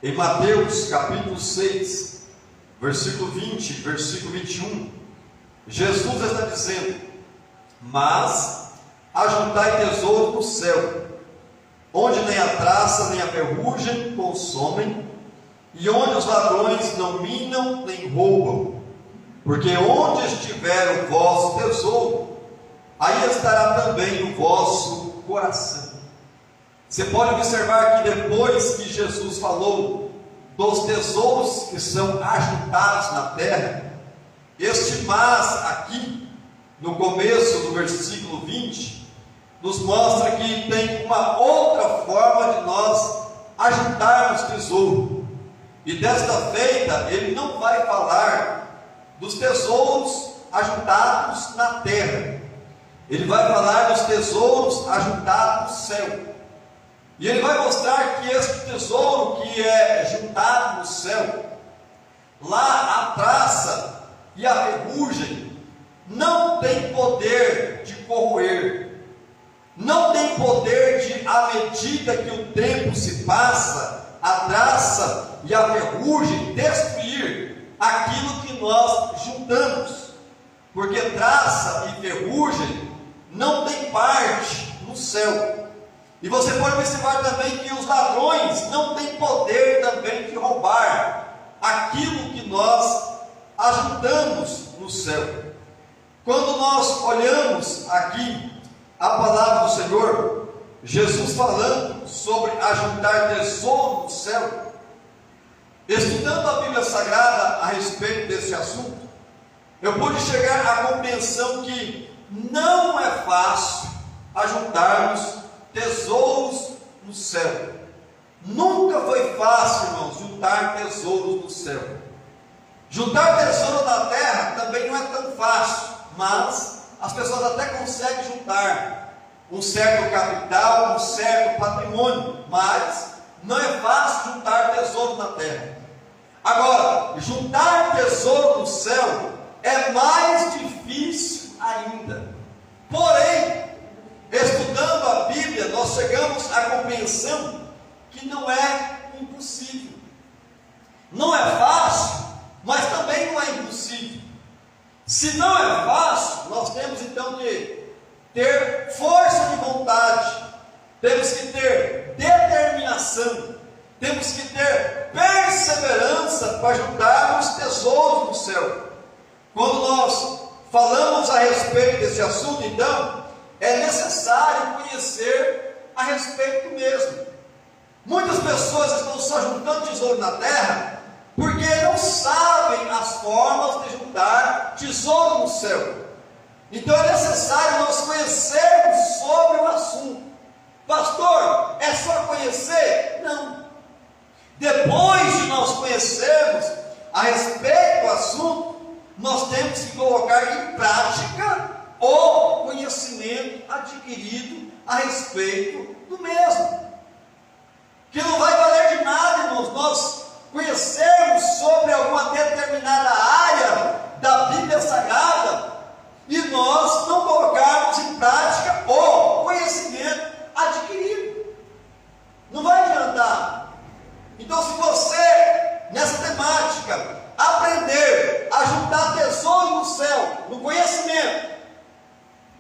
Em Mateus capítulo 6, versículo 20, versículo 21, Jesus está dizendo: mas ajuntai tesouro no céu, onde nem a traça nem a ferrugem consomem, e onde os ladrões não minam nem roubam, porque onde estiver o vosso tesouro, aí estará também o vosso coração. Você pode observar que depois que Jesus falou dos tesouros que são ajuntados na terra, este mas aqui, no começo do versículo 20, nos mostra que tem uma outra forma de nós ajuntarmos tesouro. E desta feita, ele não vai falar dos tesouros ajuntados na terra, ele vai falar dos tesouros ajuntados no céu. E ele vai mostrar que este tesouro que é juntado no céu, lá a traça e a ferrugem não tem poder de corroer, não tem poder de, à medida que o tempo se passa, a traça e a ferrugem destruir aquilo que nós juntamos, porque traça e ferrugem não tem parte no céu. E você pode observar também que os ladrões não têm poder também de roubar aquilo que nós ajuntamos no céu. Quando nós olhamos aqui a palavra do Senhor, Jesus falando sobre ajuntar tesouro no céu, estudando a Bíblia Sagrada a respeito desse assunto, eu pude chegar à compreensão que não é fácil ajuntarmos tesouros no céu. Nunca foi fácil, irmãos, juntar tesouros no céu. Juntar tesouro na terra também não é tão fácil, mas as pessoas até conseguem juntar um certo capital, um certo patrimônio, mas não é fácil juntar tesouro na terra. Agora, juntar tesouro no céu é mais difícil ainda. Porém, estudando a Bíblia, nós chegamos à compreensão que não é impossível. Não é fácil, mas também não é impossível. Se não é fácil, nós temos então que ter força de vontade, temos que ter determinação, temos que ter perseverança para juntarmos tesouros no céu. Quando nós falamos a respeito desse assunto, então, é necessário conhecer a respeito mesmo. Muitas pessoas estão só juntando tesouro na terra porque não sabem as formas de juntar tesouro no céu. Então é necessário nós conhecermos sobre o assunto. Pastor, é só conhecer? Não. Depois de nós conhecermos a respeito do assunto, nós temos que colocar em prática o conhecimento adquirido a respeito do mesmo. Que não vai valer de nada, irmãos, nós conhecermos sobre alguma determinada área da Bíblia Sagrada e nós não colocarmos em prática o conhecimento adquirido. Não vai adiantar. Então, se você, nessa temática, aprender a juntar tesouro no céu, no conhecimento,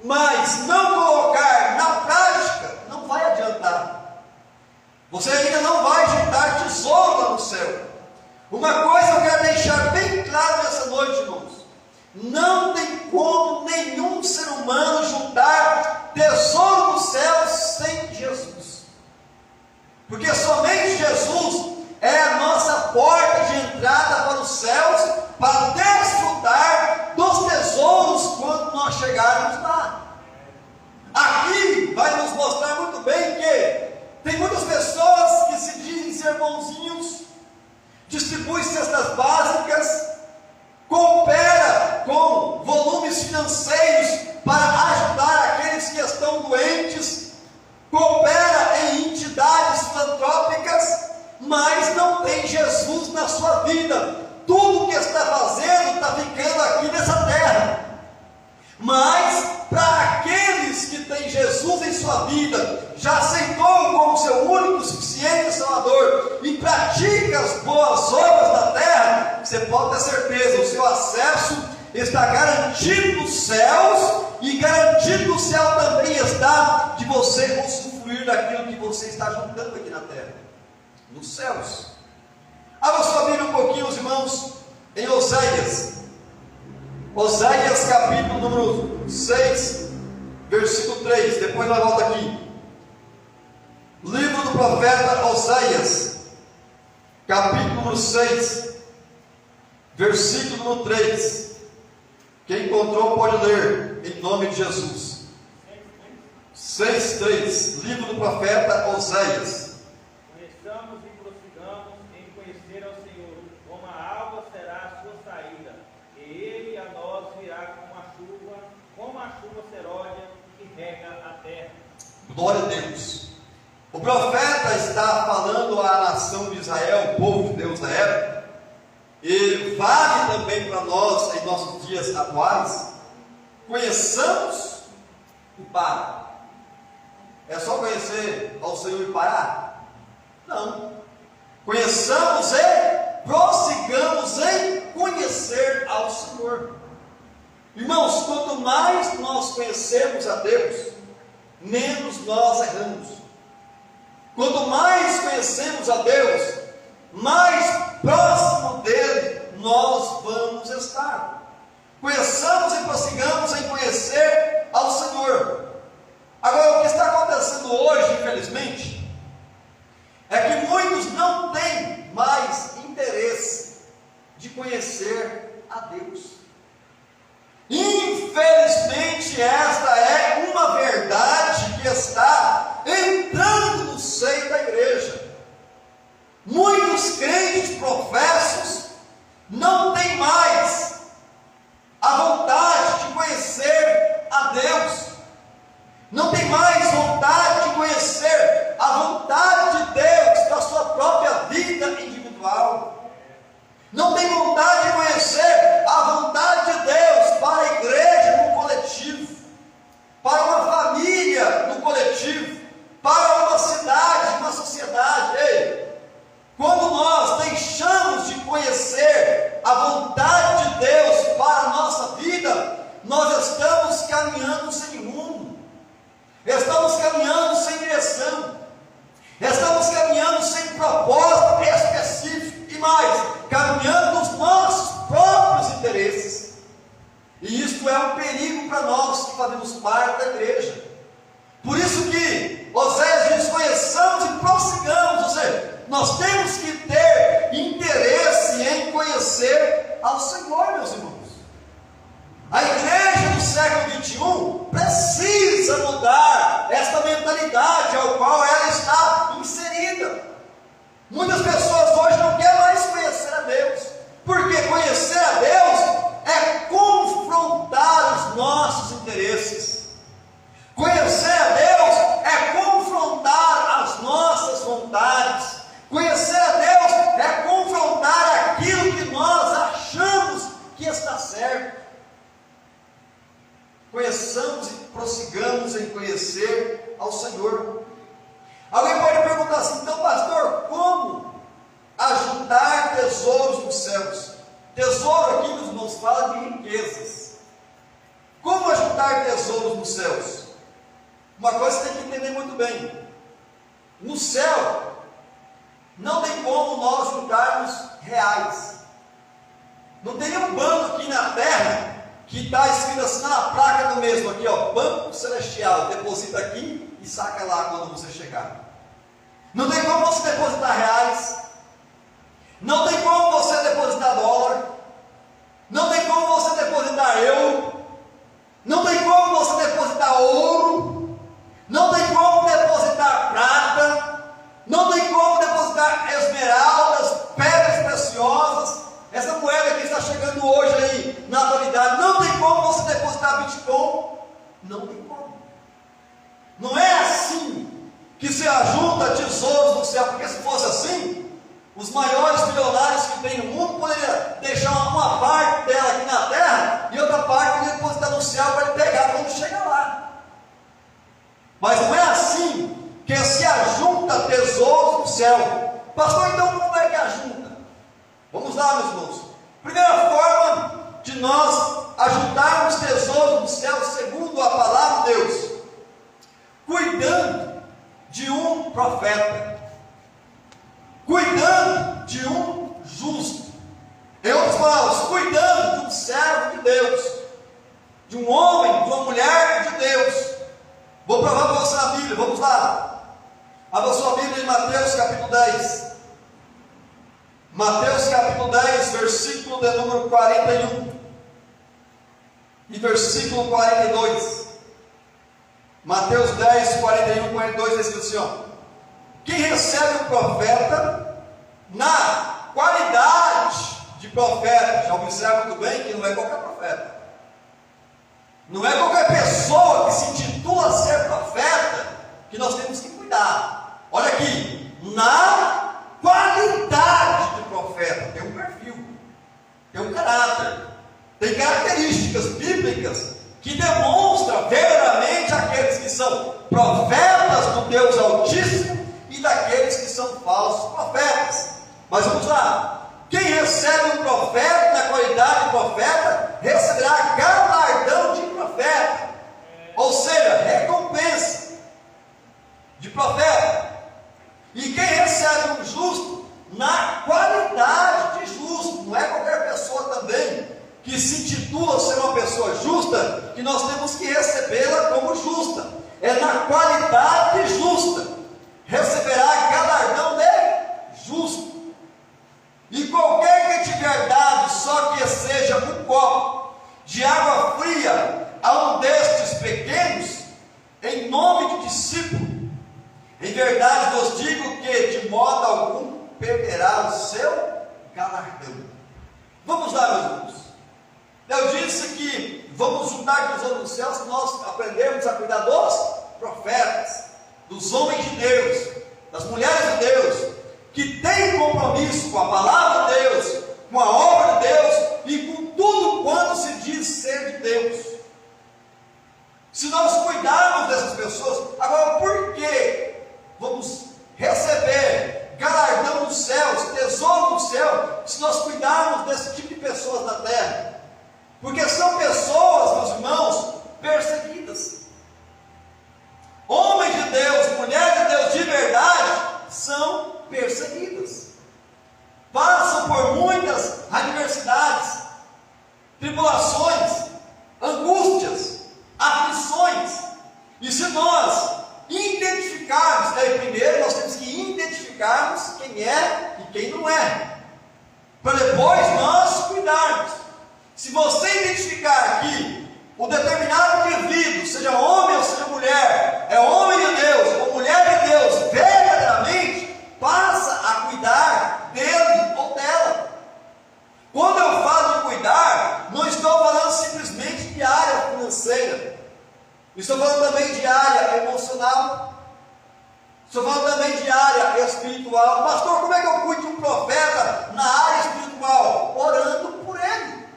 mas não colocar na prática, não vai adiantar. Você ainda não vai juntar tesouro lá no céu. Uma coisa eu quero deixar bem claro nessa noite, irmãos: não tem como nenhum ser humano juntar tesouro no céu sem Jesus, porque somente Jesus é a nossa porta de entrada para os céus, para desfrutar dos tesouros quando nós chegarmos lá. Aqui vai nos mostrar muito bem que tem muitas pessoas que se dizem ser bonzinhos, distribuem cestas básicas, coopera com volumes financeiros para ajudar aqueles que estão doentes, coopera em entidades filantrópicas, mas não tem Jesus na sua vida. Tudo que está fazendo está ficando aqui nessa terra. Mas para aqueles que têm Jesus em sua sua vida, já aceitou como seu único, suficiente Salvador e pratica as boas obras na terra, você pode ter certeza, o seu acesso está garantido nos céus, e garantido no céu também está de você usufruir daquilo que você está juntando aqui na terra, nos céus. Abra sua Bíblia um pouquinho, os irmãos, em Oséias. Oséias capítulo número 6, versículo 3, depois nós volta aqui. Livro do profeta Oséias, capítulo número 6, versículo número 3. Quem encontrou pode ler, em nome de Jesus. 6:3, livro do profeta Oséias. Conheçamos e prossigamos em conhecer ao Senhor, como a água será a sua saída, e Ele a nós virá como a chuva serôdia que rega a terra. Glória a Deus. O profeta está falando à nação de Israel, o povo de Deus da época, e vale também para nós, em nossos dias atuais, conheçamos e parar. É só conhecer ao Senhor e parar? Não. Conheçamos e prossigamos em conhecer ao Senhor. Irmãos, quanto mais nós conhecemos a Deus, menos nós erramos. Quanto mais conhecemos a Deus, mais próximo dele nós vamos estar. Conheçamos e prossigamos em conhecer ao Senhor. Agora, o que está acontecendo hoje, infelizmente, é que muitos não têm mais interesse de conhecer a Deus. Infelizmente, esta é uma verdade que está entrando no seio da igreja. Muitos crentes professos não têm mais a vontade de conhecer a Deus, não tem mais vontade de conhecer a vontade de Deus para a sua própria vida individual, não tem vontade de conhecer a vontade de Deus para a igreja no coletivo, para uma família no coletivo, para uma cidade, uma sociedade. Ei, quando nós deixamos de conhecer a vontade de Deus para a nossa vida, nós estamos caminhando sem rumo, estamos caminhando sem direção, estamos caminhando sem propósito específico e mais, caminhando nos nossos próprios interesses. E isto é um perigo para nós que fazemos parte da igreja. Por isso que Oséias diz: conheçamos e prossigamos, ou seja, nós temos que ter interesse em conhecer ao Senhor, meus irmãos. A igreja do século XXI precisa mudar esta mentalidade ao qual ela está inserida. Muitas pessoas hoje não querem mais conhecer a Deus, porque conhecer a Deus é confrontar os nossos interesses. Conhecer a Deus é confrontar as nossas vontades. Conhecer a Deus é confrontar aquilo que nós achamos que está certo. Conheçamos e prossigamos em conhecer ao Senhor. Alguém pode perguntar assim: então, pastor, como ajuntar tesouros nos céus? Tesouro aqui, meus irmãos, fala de riquezas. Como ajuntar tesouros nos céus? Uma coisa você tem que entender muito bem: no céu não tem como nós juntarmos reais. Não tem nenhum banco aqui na terra que está escrito assim na placa do mesmo aqui, ó, Banco Celestial, deposita aqui e saca lá quando você chegar. Não tem como você depositar reais, não tem como você depositar dólar, não tem como você depositar euro, não tem como você depositar ouro, não tem como depositar prata, não tem como depositar esmeraldas, pedras preciosas. Essa moeda que está chegando hoje aí na atualidade, não tem como você depositar Bitcoin, não tem como. Não é assim que se ajunta tesouros no céu, porque se fosse assim, os maiores milionários que tem no mundo poderiam deixar uma parte dela aqui na terra e outra parte ele depositar no céu para ele pegar quando chega lá. Mas não é céu. Pastor, então como é que ajunta? Vamos lá, meus irmãos. Primeira forma de nós ajuntarmos tesouros do céu, segundo a palavra de Deus, cuidando de um profeta, cuidando de um justo. Em outras palavras, cuidando de um servo de Deus, de um homem, de uma mulher de Deus. Vou provar para você na Bíblia, vamos lá. Abra sua Bíblia em Mateus capítulo 10. Mateus capítulo 10, versículo de número 41 e versículo 42. Mateus 10, 41 e 42 diz assim, ó: quem recebe o profeta na qualidade de profeta, já observa muito bem que não é qualquer profeta, não é qualquer pessoa que se intitula ser profeta que nós temos que cuidar. Olha aqui, na qualidade de profeta, tem um perfil, tem um caráter, tem características bíblicas que demonstram verdadeiramente aqueles que são profetas do Deus Altíssimo e daqueles que são falsos profetas. Mas vamos lá. Quem recebe um profeta na qualidade de profeta, receberá galardão de profeta, ou seja, recompensa de profeta. E quem recebe um justo, na qualidade de justo, não é qualquer pessoa também que se intitula ser uma pessoa justa, que nós temos que recebê-la como justa, é na qualidade justa, receberá galardão de justo. E qualquer que tiver dado, só que seja um copo de água fria a um destes pequenos, em nome de discípulo, em verdade vos digo que de modo algum perderá o seu galardão. Vamos lá, meus irmãos. Eu disse que vamos juntar tesouros no céu se nós aprendermos a cuidar dos profetas, dos homens de Deus, das mulheres de Deus, que têm compromisso com a palavra de Deus, com a obra de Deus e com tudo quanto se diz ser de Deus. Se nós cuidarmos dessas pessoas, agora por que vamos receber galardão dos céus, tesouro do céu, se nós cuidarmos desse tipo de pessoas na terra? Porque são pessoas, meus irmãos, perseguidas. Homens de Deus, mulheres de Deus de verdade, são perseguidas, passam por muitas adversidades, tribulações, angústias, aflições. E se nós identificarmos, primeiro nós temos que identificarmos quem é e quem não é, para depois nós cuidarmos. Se você identificar que o determinado indivíduo, seja homem ou seja mulher, é homem de Deus ou mulher de Deus, verdadeiramente, passa a cuidar dele ou dela. Quando eu falo de cuidar, não estou falando simplesmente de área financeira, estou falando também de área emocional, estou falando também de área espiritual. Pastor, como é que eu cuido de um profeta na área espiritual? Orando por ele,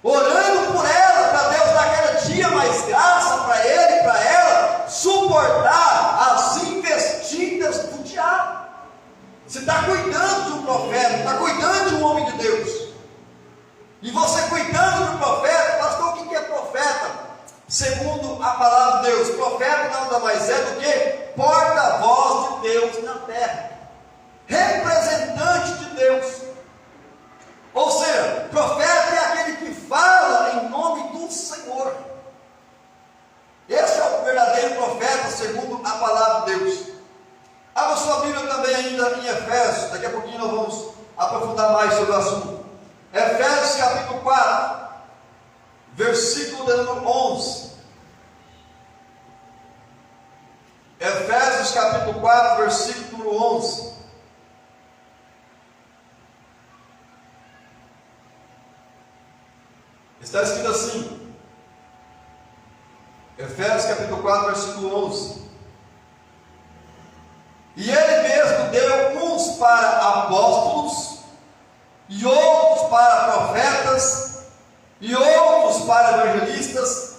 orando por ela, para Deus dar cada dia mais graça para ele e para ela suportar as investidas do diabo. Você está cuidando de um profeta, está cuidando de um homem de Deus. E você cuidando de um profeta, pastor, o que é profeta? Segundo a palavra de Deus, profeta nada mais é do que porta-voz de Deus na terra, representante de Deus. Ou seja, profeta é aquele que fala em nome do Senhor. Esse é o verdadeiro profeta, segundo a palavra de Deus. Abra sua Bíblia também ainda em Efésios, daqui a pouquinho nós vamos aprofundar mais sobre o assunto. Efésios capítulo 4, versículo de número 11. Efésios capítulo 4, versículo número 11. Está escrito assim, Efésios capítulo 4, versículo 11. E ele mesmo deu uns para apóstolos, e outros para profetas, e outros para evangelistas,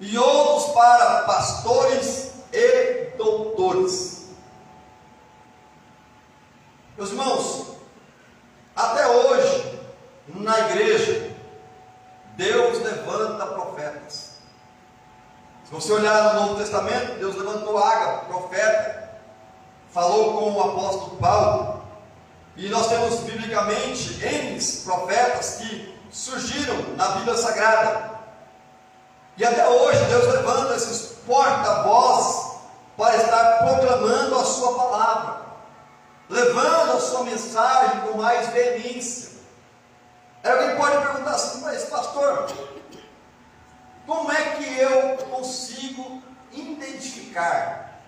e outros para pastores e doutores. irmãos, até hoje, na igreja, Deus levanta profetas. Se você olhar no Novo Testamento, Deus levantou Ágabo, profeta, falou com o apóstolo Paulo, e nós temos biblicamente N profetas que surgiram na Bíblia Sagrada, e até hoje Deus levanta esses porta-vozes para estar proclamando a sua palavra, levando a sua mensagem com mais veemência. Aí alguém pode perguntar assim: mas pastor, como é que eu consigo identificar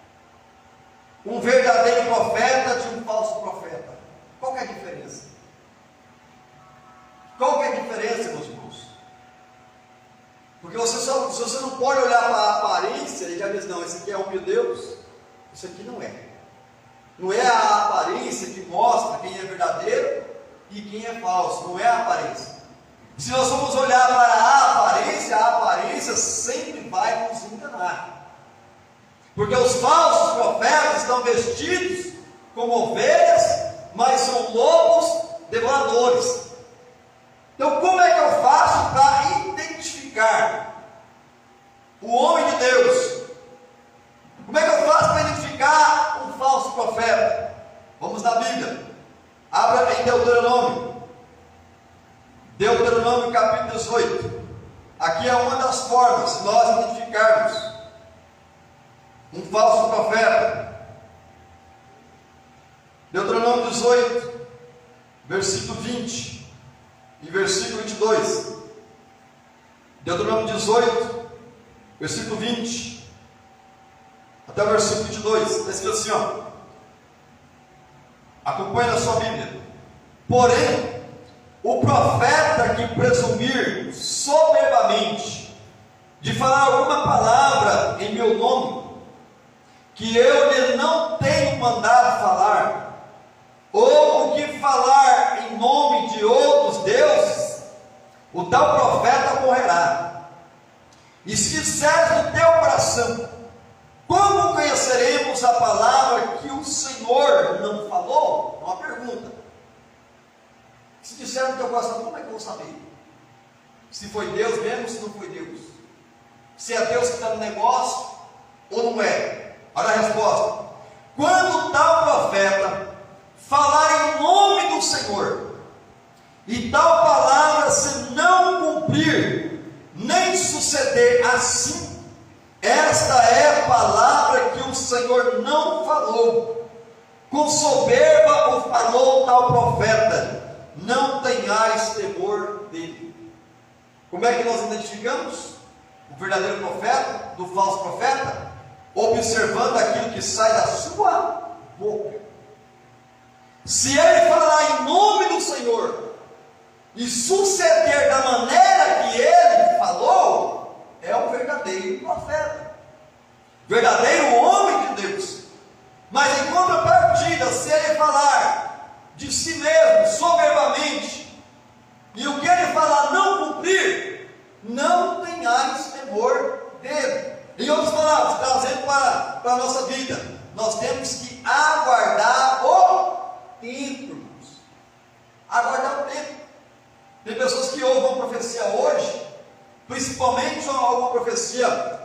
um verdadeiro profeta de um falso profeta? Qual que é a diferença? Qual que é a diferença, meus irmãos? Porque você não pode olhar para a aparência e já diz: não, esse aqui é homem de Deus, isso aqui não é. Não é a aparência que mostra quem é verdadeiro e quem é falso, não é a aparência. Se nós formos olhar para a aparência sempre vai nos enganar. Porque os falsos profetas estão vestidos como ovelhas, mas são lobos devoradores. Então, como é que eu faço para identificar o homem de Deus? Como é que eu faço para identificar um falso profeta? Vamos na Bíblia. Abra em Deuteronômio. Deuteronômio capítulo 18. Aqui é uma das formas de nós identificarmos um falso profeta. Deuteronômio 18, versículo 20 e versículo 22. Deuteronômio 18, versículo 20 até o versículo 22. Está escrito assim, ó. Acompanhe na sua Bíblia. Porém, o profeta que presumir soberbamente de falar alguma palavra em meu nome, que eu lhe não tenho mandado falar, ou que falar em nome de outros deuses, o tal profeta morrerá. E se disseres no teu coração: como conheceremos a palavra que o Senhor não falou? É uma pergunta. Se disser no teu coração, como é que eu vou saber? Se foi Deus mesmo, se não foi Deus? Se é Deus que está no negócio ou não é? Olha a resposta. Quando tal profeta falar em nome do Senhor, e tal palavra se não cumprir, nem suceder assim, esta é a palavra que o Senhor não falou. Com soberba o falou tal profeta. Não tenhais temor dele. Como é que nós identificamos o verdadeiro profeta do falso profeta? Observando aquilo que sai da sua boca. Se ele falar em nome do Senhor e suceder da maneira que ele falou, é o verdadeiro profeta, verdadeiro homem de Deus. Mas em contrapartida, se ele falar de si mesmo, soberbamente, e o que ele falar não cumprir, não tenhais temor dele. Em outras palavras, trazendo para a nossa vida, nós temos que aguardar o tempo. Aguardar o tempo. Tem pessoas que ouvem uma profecia hoje, principalmente alguma profecia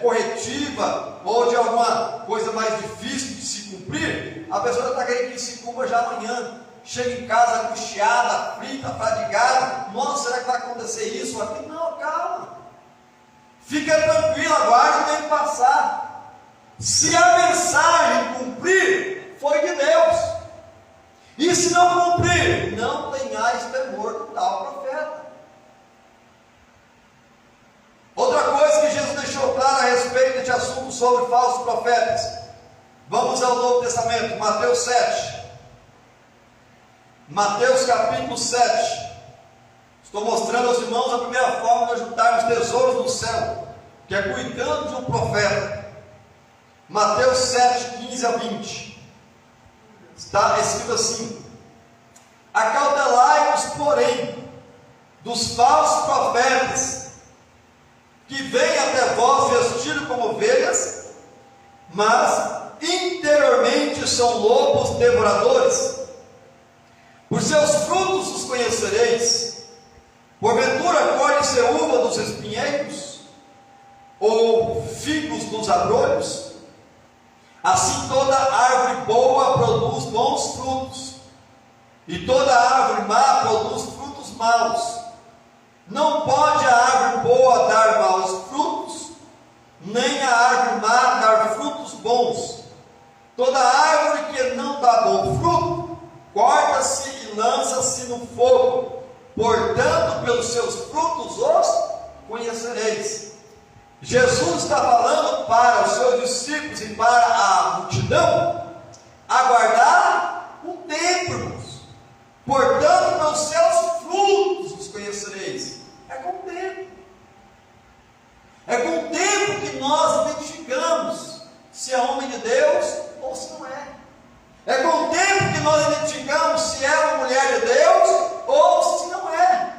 corretiva, ou de alguma coisa mais difícil de se cumprir, a pessoa está querendo que se cumpra já amanhã. Chega em casa angustiada, aflita, fadigada. Nossa, será que vai acontecer isso aqui? Não, calma. Fica tranquilo, aguarde o tempo passar. Se a mensagem cumprir, foi de Deus. E se não cumprir, não tenhais temor do tal profeta. Outra coisa que Jesus deixou claro a respeito deste assunto sobre falsos profetas. Vamos ao Novo Testamento, Mateus 7. Mateus capítulo 7. Estou mostrando aos irmãos a primeira forma de juntarmos tesouros no céu, que é cuidando de um profeta. Mateus 7, 15 a 20. Está escrito assim: acautelai-vos, porém, dos falsos profetas, que vêm até vós vestidos como ovelhas, mas interiormente são lobos devoradores. Por seus frutos os conhecereis. Porventura colhe-se uva dos espinheiros, ou figos dos abrolhos? Assim toda árvore boa produz bons frutos, e toda árvore má produz frutos maus. Não pode a árvore boa dar maus frutos, nem a árvore má dar frutos bons. Toda árvore que não dá bom fruto, corta-se e lança-se no fogo. Portanto, pelos seus frutos os conhecereis. Jesus está falando para os seus discípulos e para a multidão aguardar o tempo, irmãos. Portanto, pelos seus frutos os conhecereis. É com o tempo. É com o tempo que nós identificamos se é homem de Deus ou se não é. É com o tempo que nós identificamos se é uma mulher de Deus ou se não é.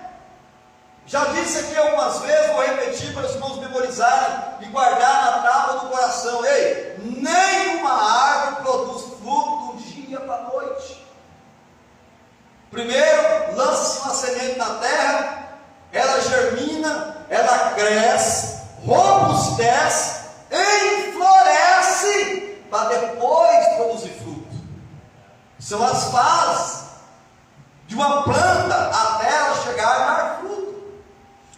Já disse aqui algumas vezes, vou repetir para os irmãos memorizarem e guardar na tábua do coração. Ei, nenhuma árvore produz fruto do dia para a noite. Primeiro, lança-se uma semente na terra, ela germina, ela cresce, robustece, enfloresce, para depois produzir fruto. São as fases de uma planta até ela chegar a dar fruto.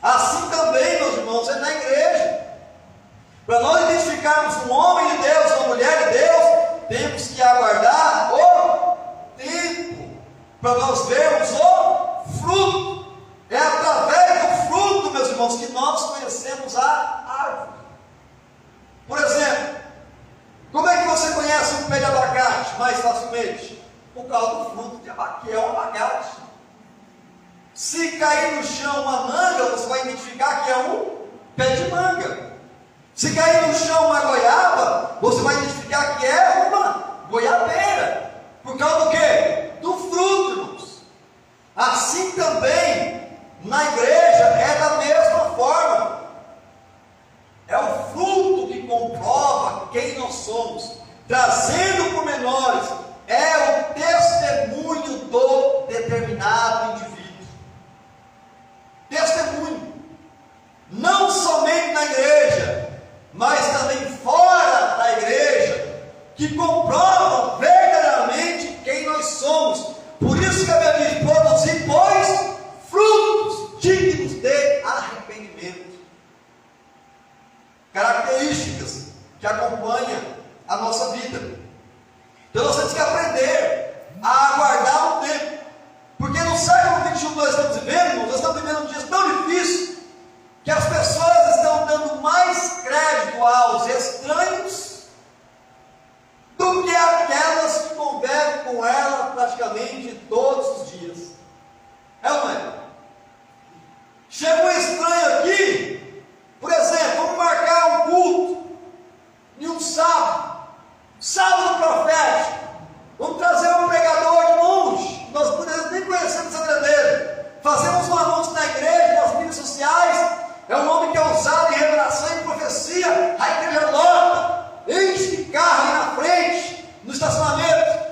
Assim também, meus irmãos, é na igreja. Para nós identificarmos um homem de Deus, uma mulher de Deus, temos que aguardar o tempo, para nós vermos o fruto. É através do fruto, meus irmãos, que nós conhecemos a árvore. Por exemplo, como é que você conhece um pé de abacate mais facilmente? Por causa do fruto de abacate, que é um abacate. Se cair no chão uma manga, você vai identificar que é um pé de manga. Se cair no chão uma goiaba, você vai identificar que é uma goiabeira. Por causa do quê? Do fruto, irmãos. Assim também, na igreja, é da mesma forma. É o fruto que comprova quem nós somos. Trazendo pormenores, é o testemunho do determinado indivíduo. Testemunho, não somente na igreja, mas também fora da igreja, que comprovam verdadeiramente quem nós somos. Por isso que a Bíblia diz: produzir, pois, frutos dignos de arrependimento. Características que acompanham a nossa vida. Então nós temos que aprender a aguardar o tempo. Porque no século XXI nós estamos vivendo, nós estamos vivendo dias tão difíceis, que as pessoas estão dando mais crédito aos estranhos do que aquelas que convivem com ela praticamente todos os dias. É ou não é? Chega um estranho aqui, por exemplo, vamos marcar um culto em um sábado profético. Vamos trazer um pregador de longe, nós podemos nem conhecemos a dele. Fazemos um anúncio na igreja, nas mídias sociais. É um homem que é usado em revelação e profecia. A igreja lota, enche de carro aí na frente, no estacionamento,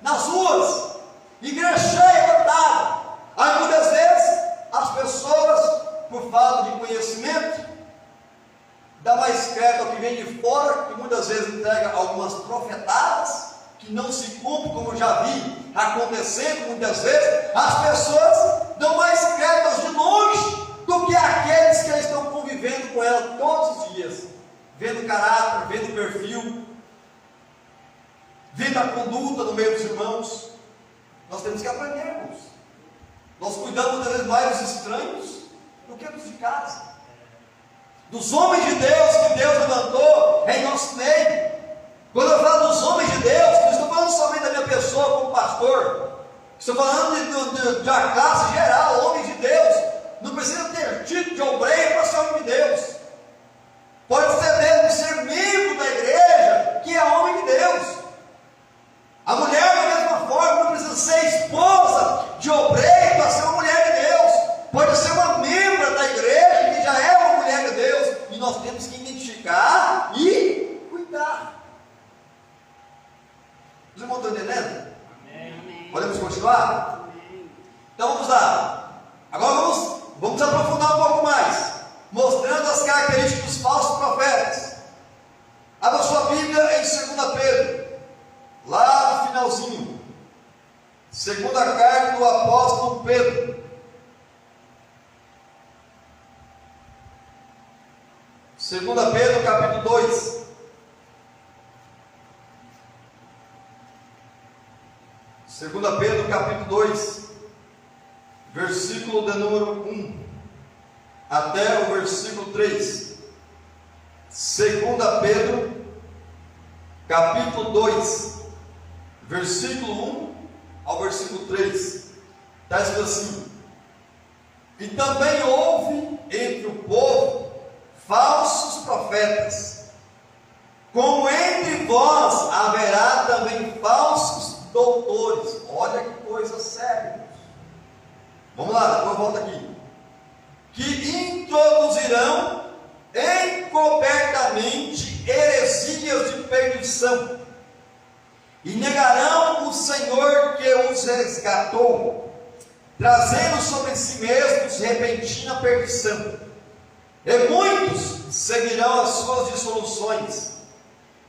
nas ruas, igreja cheia, lotada. Aí muitas vezes as pessoas, por falta de conhecimento, dá mais crédito ao que vem de fora, que muitas vezes entrega algumas profetadas que não se cumprem, como eu já vi acontecendo muitas vezes. As pessoas dão mais crédito aos de longe do que aqueles que estão convivendo com ela todos os dias, vendo o caráter, vendo o perfil, vendo a conduta no meio dos irmãos. Nós temos que aprender, irmãos. Nós cuidamos muitas vezes mais dos estranhos do que dos de casa, dos homens de Deus que Deus levantou em nosso meio. Quando eu falo dos homens de Deus, não estou falando somente da minha pessoa como pastor, estou falando de uma classe geral. Homens de Deus não precisa ter título de obreiro para ser homem de Deus. Pode ser mesmo ser membro da igreja, que é homem de Deus. A mulher, da mesma forma, não precisa ser esposa de obreiro para ser uma mulher de Deus. Pode ser uma membra da igreja que já é uma mulher de Deus. E nós temos que identificar e cuidar. Os irmãos estão entendendo? Amém. Podemos continuar? Amém. Então vamos lá. Agora vamos aprofundar um pouco mais, mostrando as características dos falsos profetas. Abra sua Bíblia em 2 Pedro, lá no finalzinho. Segunda carta do apóstolo Pedro. 2 Pedro, capítulo 2. 2 Pedro, capítulo 2, versículo de número 1 até o versículo 3. 2 Pedro, capítulo 2, versículo 1 ao versículo 3. Está escrito assim: e também houve entre o povo falsos profetas, como entre vós haverá também falsos doutores. Olha que coisa séria. Vamos lá, depois volta aqui. Que introduzirão encobertamente heresias de perdição, e negarão o Senhor que os resgatou, trazendo sobre si mesmos repentina perdição. E muitos seguirão as suas dissoluções,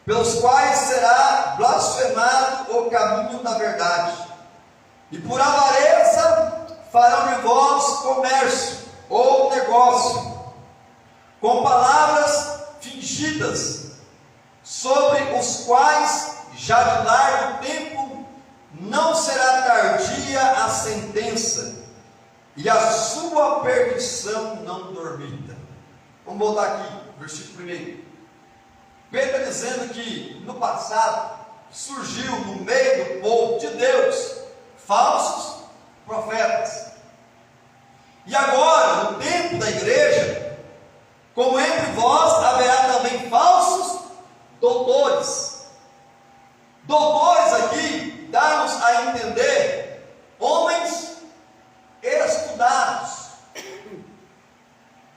pelos quais será blasfemado o caminho da verdade, e por avareza farão de vós comércio ou negócio, com palavras fingidas, sobre os quais já de largo tempo não será tardia a sentença, e a sua perdição não dormita. Vamos voltar aqui, versículo 1. Pedro está dizendo que no passado surgiu no meio do povo de Deus falsos profetas. E agora, no tempo da igreja, como entre vós haverá também falsos doutores. Doutores aqui dá-nos a entender homens estudados,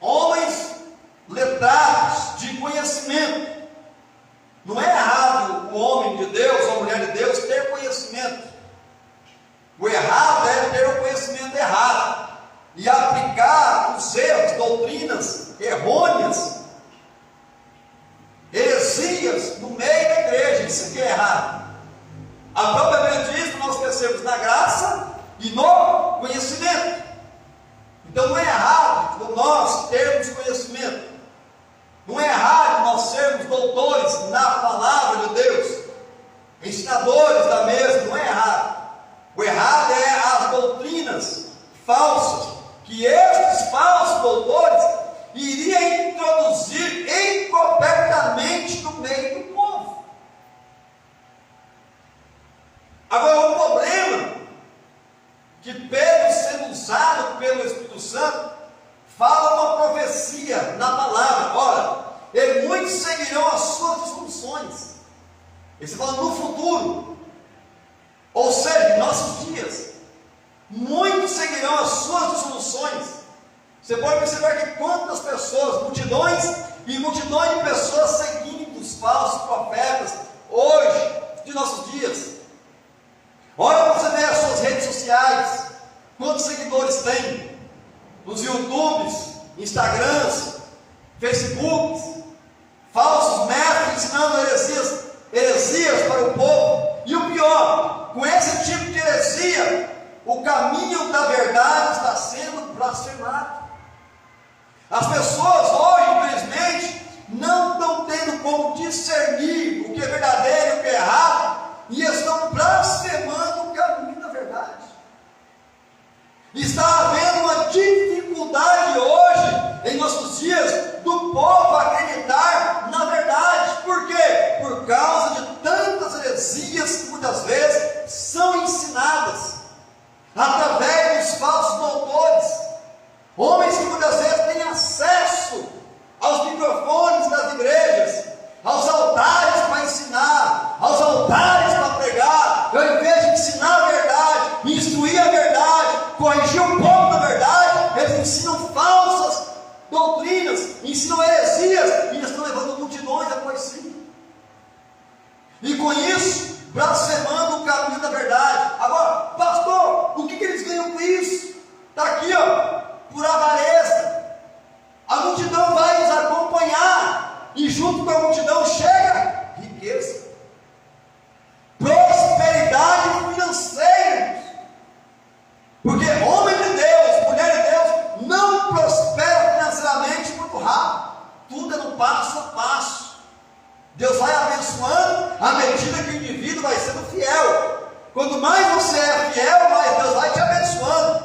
homens letrados, de conhecimento. Não é errado o homem de Deus ou a mulher de Deus ter conhecimento. O errado é ter o conhecimento errado e aplicar os erros, doutrinas errôneas, heresias no meio da igreja. Isso aqui é errado. A própria Bíblia diz que nós crescemos na graça e no conhecimento. Então não é errado nós termos conhecimento. Não é errado nós sermos doutores na palavra de Deus, ensinadores da mesma. Não é errado. O errado é as doutrinas falsas que estes falsos doutores iriam introduzir encobertamente no meio do povo. Agora, o problema que Pedro, sendo usado pelo Espírito Santo, fala uma profecia na palavra. Ora, e muitos seguirão as suas dissoluções. Ele fala no futuro, ou seja, em nossos dias. Muitos seguirão as suas dissoluções. Você pode perceber que quantas pessoas, multidões e multidões de pessoas seguindo os falsos profetas hoje, de nossos dias. Olha para você ver as suas redes sociais, quantos seguidores tem nos YouTubes, Instagrams, Facebooks, falsos mestres ensinando heresias para o povo. E o pior, com esse tipo de heresia, o caminho da verdade está sendo blasfemado. As pessoas hoje, infelizmente, não estão tendo como discernir o que é verdadeiro e o que é errado, e estão blasfemando o caminho da verdade. Está havendo uma dificuldade hoje, em nossos dias, do povo acreditar na verdade. Por quê? Por causa de tantas heresias que muitas vezes são ensinadas através dos falsos doutores, homens que muitas vezes têm acesso aos microfones das igrejas, aos altares para ensinar, aos altares para pregar, e ao invés de ensinar a verdade, instruir a verdade, corrigir o povo na verdade, eles ensinam falsas doutrinas, ensinam heresias, e estão levando multidões após si. E com isso, blasfemando o caminho da verdade. Agora, pastor, o que eles ganham com isso? Porque homem de Deus, mulher de Deus, não prospera financeiramente muito rápido. Tudo é no passo a passo. Deus vai abençoando à medida que o indivíduo vai sendo fiel. Quanto mais você é fiel, mais Deus vai te abençoando.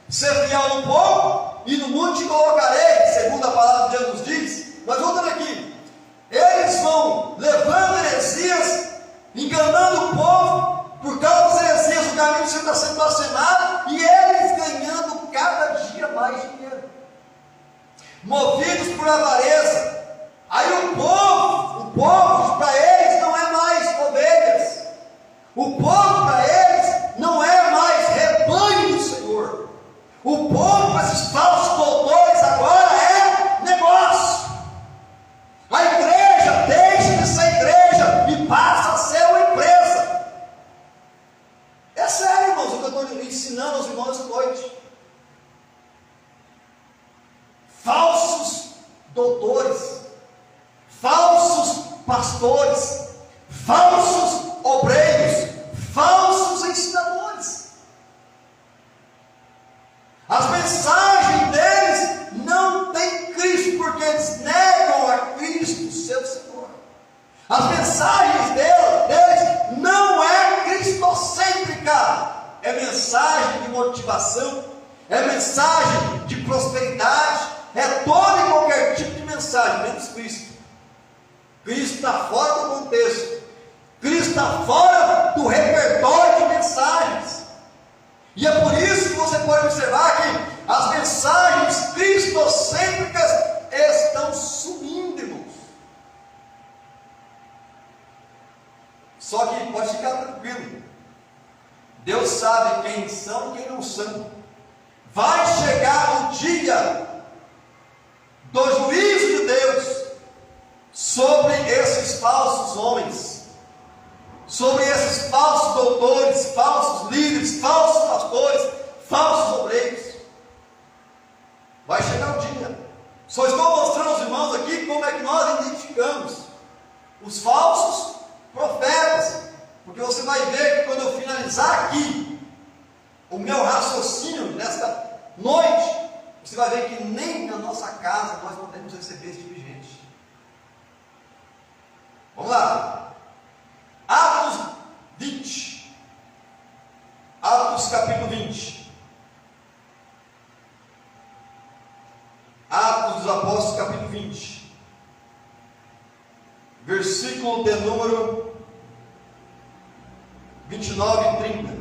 Ser fiel no pouco e no muito te colocarei, segundo a palavra de Deus nos diz. Mas voltando aqui, eles vão levando heresias, enganando o povo. Por causa das heresias, o caminho está sendo vacinado e eles ganhando cada dia mais dinheiro, movidos por avareza. Aí o povo para eles não é mais ovelhas, o povo para eles não é mais rebanho do Senhor. O povo para esses falsos doutores agora é negócio. A igreja deixa de ser igreja e passa a ser uma empresa. É sério, irmãos, o que eu estou ensinando aos irmãos essa noite. Falsos doutores, falsos pastores, falsos obreiros, falsos ensinadores. As mensagens deles não têm Cristo, porque eles negam a Cristo, seu Senhor. As mensagens deles não é cristocêntrica, é mensagem de motivação, é mensagem de prosperidade, é todo e qualquer tipo de mensagem, menos Cristo. Cristo está fora do contexto, Cristo está fora do repertório de mensagens. E é por isso que você pode observar que as mensagens cristocêntricas estão sumindo, irmãos. Só que pode ficar tranquilo, Deus sabe quem são e quem não são. Vai chegar o dia do juízo de Deus sobre esses falsos homens, sobre esses falsos doutores, falsos líderes, falsos pastores, falsos obreiros. Vai chegar o dia. Só estou mostrando aos irmãos aqui como é que nós identificamos os falsos profetas, porque você vai ver que quando eu finalizar aqui o meu raciocínio nesta noite, você vai ver que nem na nossa casa nós podemos receber esse tipo de gente. Vamos lá. Atos 20. Atos capítulo 20. Atos dos Apóstolos capítulo 20. Versículo de número 29 e 30.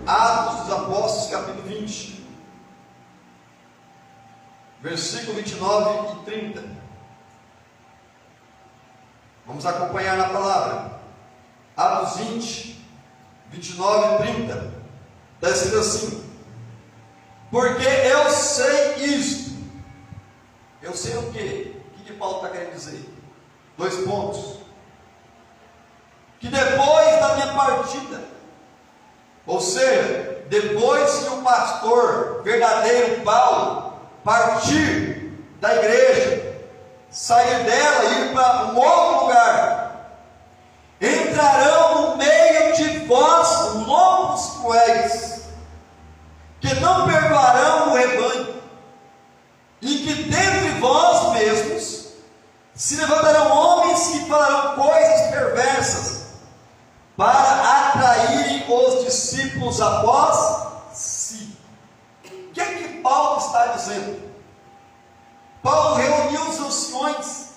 Atos dos Apóstolos capítulo 20. Versículo 29 e 30. Vamos acompanhar na palavra. Atos 20, 29 e 30. Está escrito assim: porque eu sei isto. Eu sei o quê? O que Paulo está querendo dizer? 2 pontos. Que depois da minha partida, ou seja, depois que o pastor verdadeiro Paulo partir da igreja, sair dela e ir para um outro lugar, entrarão no meio de vós lobos cruéis, que não perdoarão o rebanho, e que dentre vós mesmos se levantarão homens que falarão coisas perversas, para atraírem os discípulos após si. O que é que Paulo está dizendo? Paulo reuniu os anciões,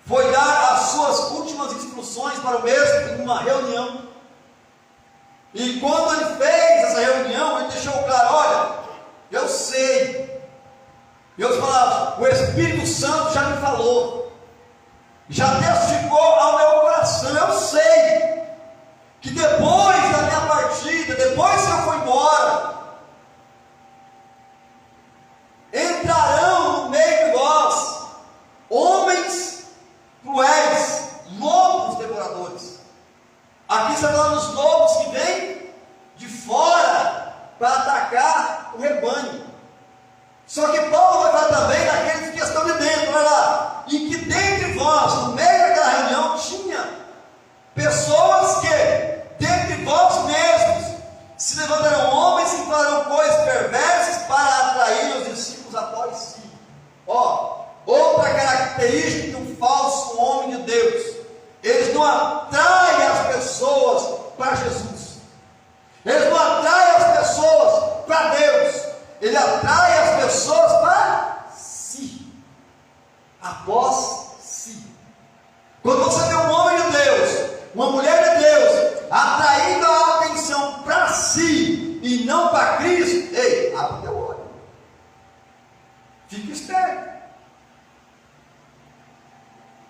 foi dar as suas últimas instruções para o mesmo em uma reunião. E quando ele fez essa reunião, ele deixou claro: olha, eu sei. E outras palavras, o Espírito Santo já me falou, já testificou ao meu coração. Eu sei que depois da minha partida, depois que eu for embora, entrarão no meio de vós homens cruéis, lobos devoradores. Aqui está falando dos lobos que vêm de fora para atacar o rebanho. Só que Paulo vai falar também daqueles que estão de dentro, olha lá. E que dentre vós, no meio daquela reunião, tinha pessoas que, dentre vós mesmos, se Cristo, ei, abre teu olho. Fique esperto.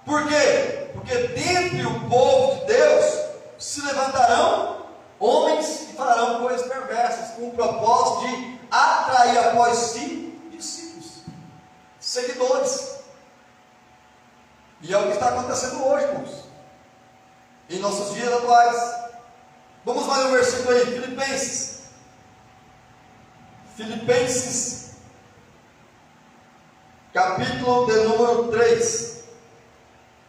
Por quê? Porque dentre o povo de Deus se levantarão homens que farão coisas perversas, com o propósito de atrair após si discípulos, seguidores. E é o que está acontecendo hoje, irmãos, em nossos dias atuais. Vamos mais um versículo aí, Filipenses, capítulo de número 3.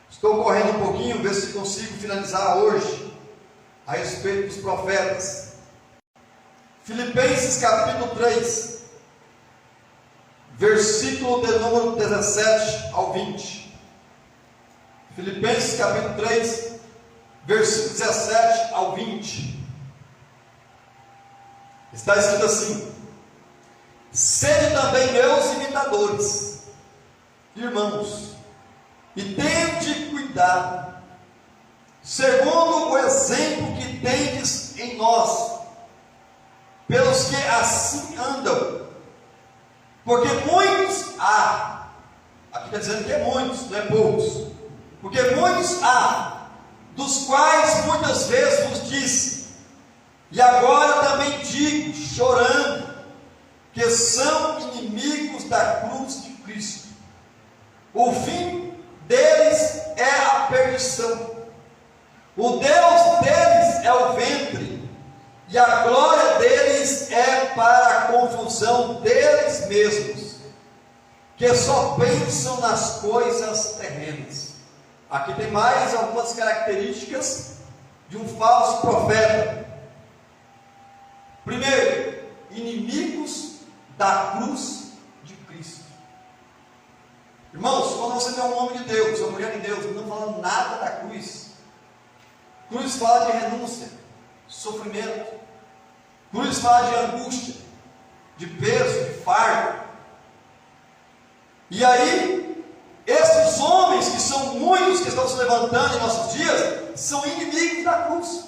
Estou correndo um pouquinho, ver se consigo finalizar hoje a respeito dos profetas. Filipenses capítulo 3, versículo de número 17 ao 20. Filipenses capítulo 3, versículo 17 ao 20. Está escrito assim: sede também meus imitadores, irmãos, e tende cuidado, segundo o exemplo que tendes em nós, pelos que assim andam, porque muitos há, aqui está dizendo que é muitos, não é poucos, porque muitos há, dos quais muitas vezes vos disse, e agora também digo, chorando, que são inimigos da cruz de Cristo. O fim deles é a perdição, o Deus deles é o ventre, e a glória deles é para a confusão deles mesmos, que só pensam nas coisas terrenas. Aqui tem mais algumas características de um falso profeta. Primeiro, inimigos da cruz de Cristo. Irmãos, quando você vê um homem de Deus, uma mulher de Deus, não falando nada da cruz, cruz fala de renúncia, sofrimento, cruz fala de angústia, de peso, de fardo. E aí, esses homens, que são muitos que estão se levantando em nossos dias, são inimigos da cruz.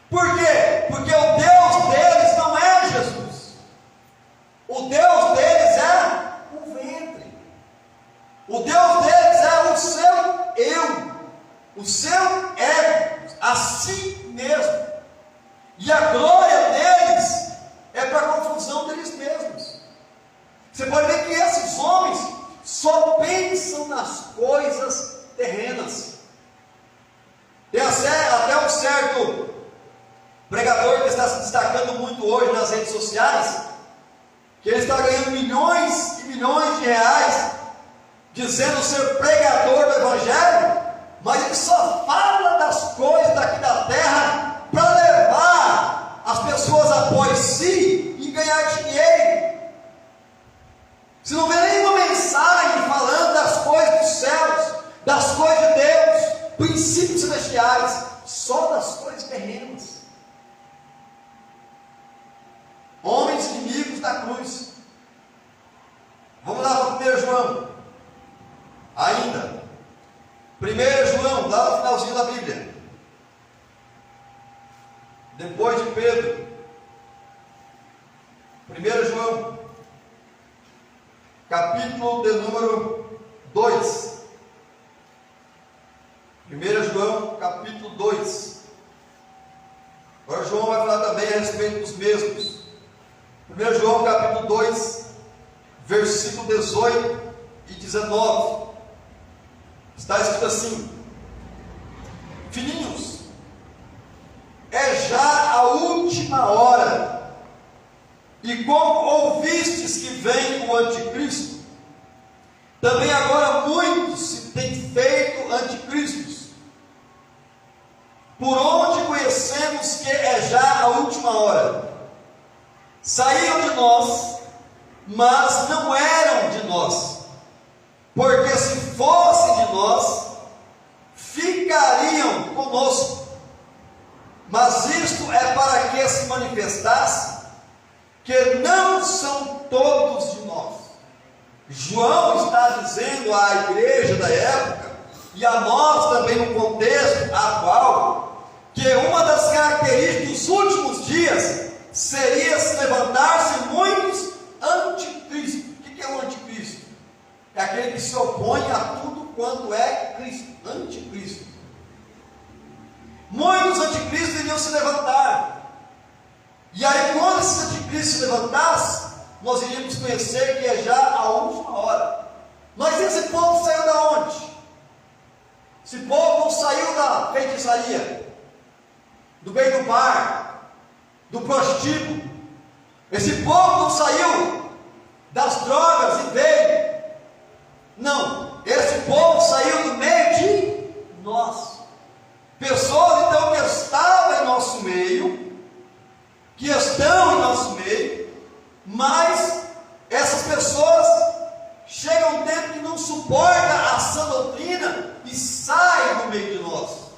Por quê? Porque o Deus deles não é Jesus. O Deus deles é o ventre. O Deus deles é o seu eu, o seu ego, a si mesmo. E a glória deles é para a confusão deles mesmos. Você pode ver que esses homens só pensam nas coisas terrenas. Tem até um certo pregador que está se destacando muito hoje nas redes sociais, que ele está ganhando milhões e milhões de reais, dizendo ser pregador do Evangelho, mas ele só fala das coisas daqui da terra para levar as pessoas após si e ganhar dinheiro. Você não vê nenhuma mensagem falando das coisas dos céus, das coisas de Deus, princípios celestiais, só das coisas terrenas. Homens inimigos da cruz. Vamos lá para 1 João. Ainda. 1 João, lá no finalzinho da Bíblia. Depois de Pedro. 1 João, capítulo de número 2. 1 João, capítulo 2. Agora João vai falar também a respeito dos mesmos. 1 João, capítulo 2, versículo 18 e 19. Está escrito assim: filhinhos, é já a última hora, e como ouvistes que vem o anticristo, também agora muitos se têm feito anticristos, por onde conhecemos que é já a última hora. Saíram de nós, mas não eram de nós, porque se fossem de nós, ficariam conosco. Mas isto é para que se manifestasse que não são todos de nós. João está dizendo à igreja da época, e a nós também no contexto atual, que uma das características dos últimos dias seria se levantar quanto é Cristo, anticristo. Muitos anticristos iriam se levantar. E aí, quando esses anticristos se levantassem, nós iríamos conhecer que é já a última hora. Mas esse povo saiu da onde? Esse povo não saiu da feitiçaria, do meio do bar, do prostíbulo. Esse povo não saiu das drogas e veio. Não, esse povo saiu do meio de nós. Pessoas então que estavam em nosso meio, que estão em nosso meio, mas essas pessoas chegam um tempo que não suporta a sã doutrina e sai do meio de nós.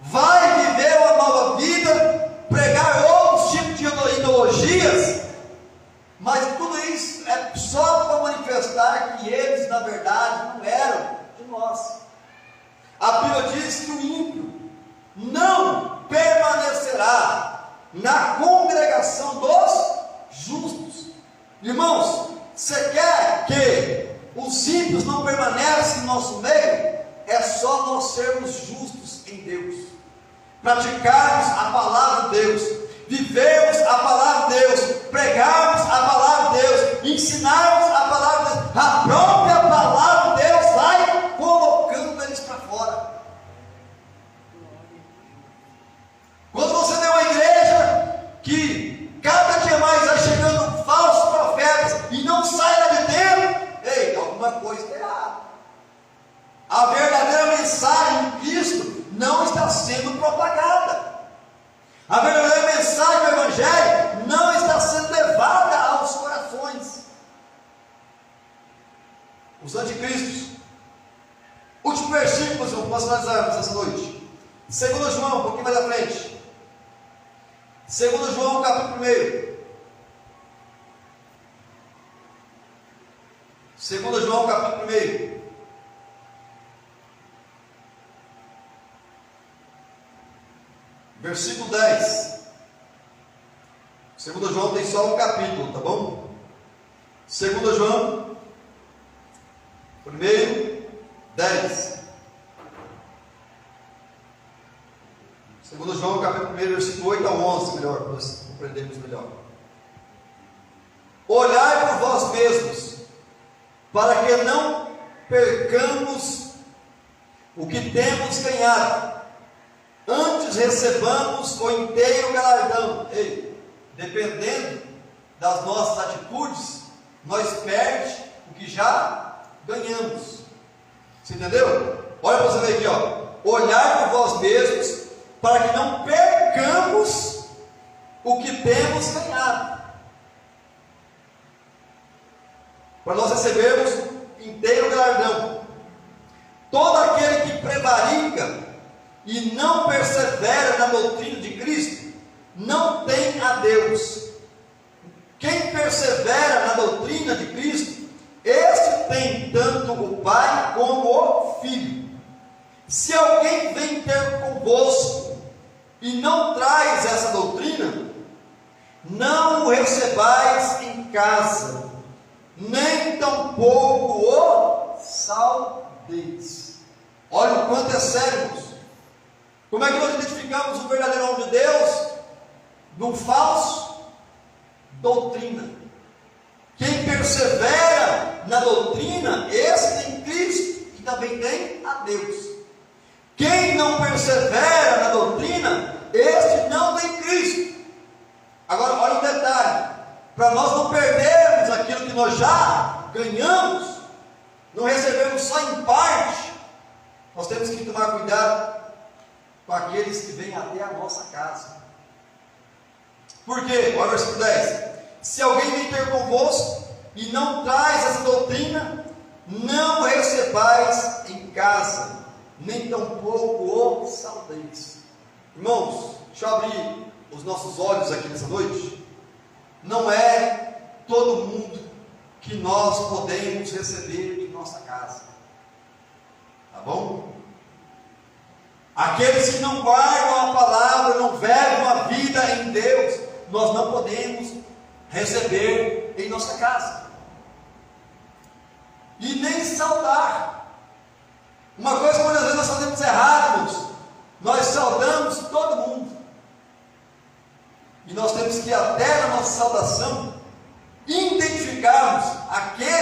Vai viver uma nova vida, pregar outros tipos de ideologias, mas tudo isso é só para manifestar que eles, na verdade, não eram de nós. A Bíblia diz que o ímpio não permanecerá na congregação dos justos. Irmãos, você quer que os ímpios não permaneçam em nosso meio? É só nós sermos justos em Deus, praticarmos a palavra de Deus, vivermos a palavra de Deus, pregarmos a palavra de Deus, ensinarmos a palavra de Deus. A própria palavra de Deus vai colocando eles para fora. Quando você vê uma igreja que cada dia mais vai chegando falsos profetas e não sai lá de dentro, ei, alguma coisa está errada. A verdadeira mensagem de Cristo não está sendo propagada. A verdadeira mensagem do Evangelho não está sendo levada aos corações. Os anticristos. Último versículo, irmão, posso analisarmos essa noite. 2 João, um pouquinho mais à frente. 2 João, capítulo 1. 2 João, capítulo 1. Versículo 10. 2 João tem só um capítulo, tá bom? 2 João, 1, 10. 2 João, capítulo 1, versículo 8 a 11, melhor, para nós compreendermos melhor. Olhai por vós mesmos, para que não percamos o que temos ganhado, antes recebamos o inteiro galardão. Ei, dependendo das nossas atitudes, nós perdemos o que já ganhamos. Você entendeu? Olha para você ver aqui, ó. Olhar por vós mesmos, para que não percamos o que temos ganhado, para nós recebermos inteiro galardão. Todo aquele que prevarica e não persevera na doutrina de Cristo, não tem a Deus. Quem persevera na doutrina de Cristo, este tem tanto o Pai como o Filho. Se alguém vem ter convosco e não traz essa doutrina, não o recebais em casa, nem tampouco o saudeis. Olha o quanto é sério, irmãos. Como é que nós identificamos o verdadeiro homem de Deus? Num falso doutrina. Quem persevera na doutrina, esse tem Cristo e também tem a Deus. Quem não persevera na doutrina, este não tem Cristo. Agora, olha um detalhe: para nós não perdermos aquilo que nós já ganhamos, não recebemos só em parte, nós temos que tomar cuidado com aqueles que vêm até a nossa casa. Por quê? Olha o versículo 10: se alguém vem ter convosco e não traz essa doutrina, não recebais em casa, nem tampouco o saudeis. Irmãos, deixa eu abrir os nossos olhos aqui nessa noite. Não é todo mundo que nós podemos receber em nossa casa, tá bom? Aqueles que não guardam a palavra, não vivem uma vida em Deus, nós não podemos receber em nossa casa, e nem saudar. Uma coisa que muitas vezes nós fazemos errado, irmãos. Nós saudamos todo mundo. E nós temos que até na nossa saudação identificarmos aquele